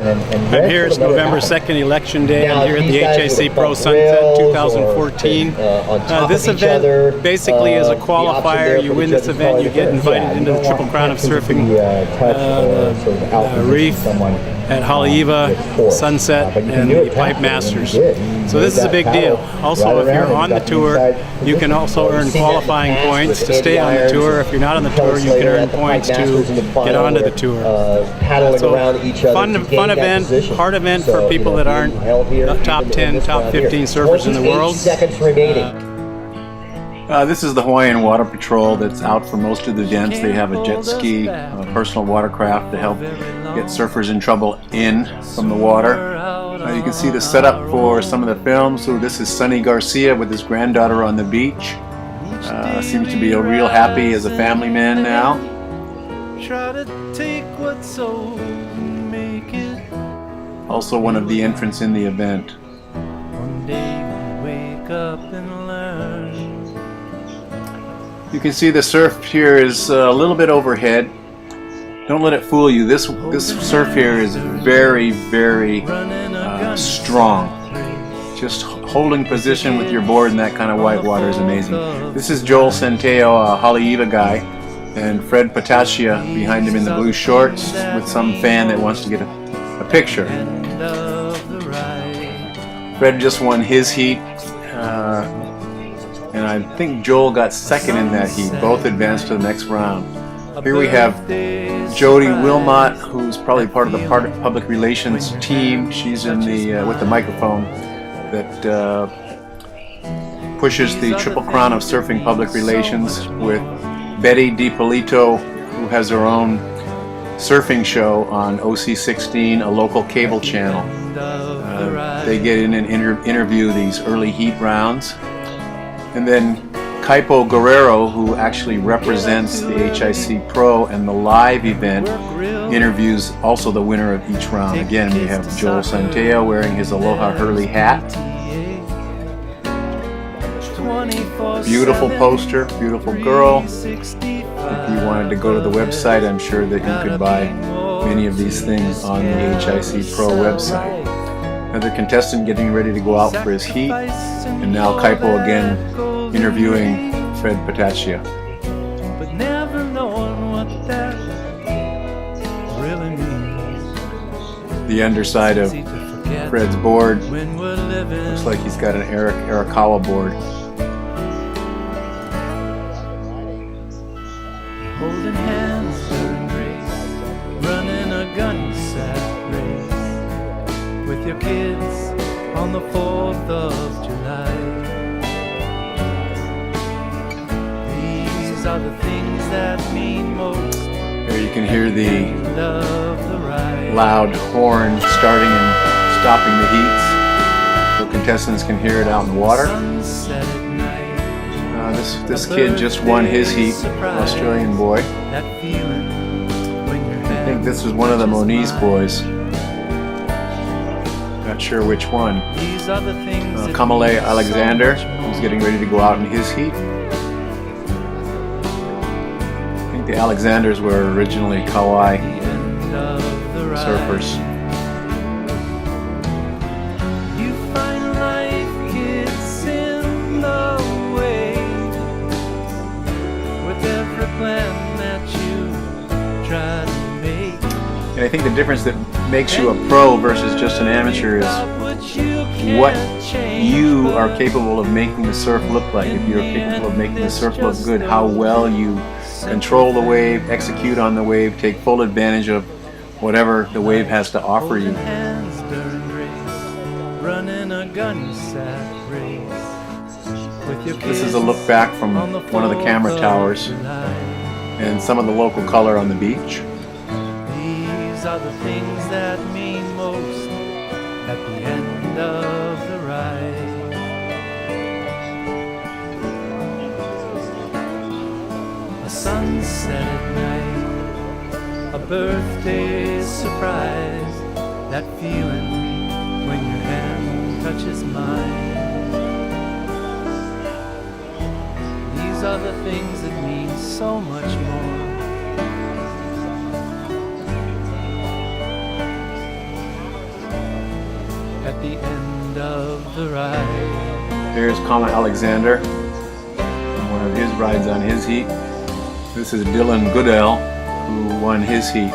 I'm here, it's November 2nd, Election Day. I'm here at the HIC Pro Sunset 2014. This event basically is a qualifier. You win this event, you get invited into the Triple Crown of Surfing reef at Haleiwa, Sunset, and the Pipe Masters. So this is a big deal. Also, if you're on the tour, you can also earn qualifying points to stay on the tour. If you're not on the tour, you can earn points to get onto the tour. So fun event, hard event for people that aren't top 10, top 15 surfers in the world. This is the Hawaiian Water Patrol that's out for most of the events. They have a jet ski, a personal watercraft to help get surfers in trouble in from the water. You can see the setup for some of the films. So this is Sonny Garcia with his granddaughter on the beach. Seems to be real happy as a family man now. Also one of the entrants in the event. One day we wake up and learn. You can see the surf here is a little bit overhead. Don't let it fool you. This surf here is very, very strong. Just holding position with your board in that kind of white water is amazing. This is Joel Centeo, a Haleiwa guy, and Fred Patacchia behind him in the blue shorts with some fan that wants to get a picture. Fred just won his heat, and I think Joel got second in that heat. Both advanced to the next round. Here we have Jody Wilmot, who's probably part of the public relations team. She's in the with the microphone that pushes the Triple Crown of Surfing public relations, with Betty DiPolito, who has her own surfing show on OC16, a local cable channel. They get in and interview these early heat rounds. And then Kaipo Guerrero, who actually represents the HIC Pro and the live event, interviews also the winner of each round. Again, we have Joel Centeo wearing his Aloha Hurley hat. Beautiful poster, beautiful girl. If you wanted to go to the website, I'm sure that you could buy many of these things on the HIC Pro website. Another contestant getting ready to go out for his heat, and now Kaipo again interviewing Fred Patacchia. But never knowing what that really means. The underside of Fred's board looks like he's got an Arakawa board. Holding hands during race, running a gun sack race with your kids on the 4th of July. These are the things that mean most. There you can hear the loud horn starting and stopping the heats, so contestants can hear it out in the water. This kid just won his heat, Australian boy. I think this was one of the Moniz boys. Not sure which one. Kamale Alexander, who's getting ready to go out in his heat. I think the Alexanders were originally Kauai surfers. And I think the difference that makes you a pro versus just an amateur is what you are capable of making the surf look like. If you're capable of making the surf look good, how well you control the wave, execute on the wave, take full advantage of whatever the wave has to offer you. This is a look back from one of the camera towers and some of the local color on the beach. These are the things that mean most at the end of the ride. A sunset at night, a birthday surprise, that feeling when your hand touches mine. These are the things that mean so much more. the end of the ride. Here's Kama Alexander, one of his rides on his heat. This is Dylan Goodell, who won his heat.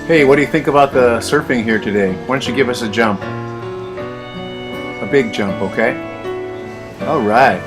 Hey, what do you think about the surfing here today? Why don't you give us a jump? A big jump, okay? All right.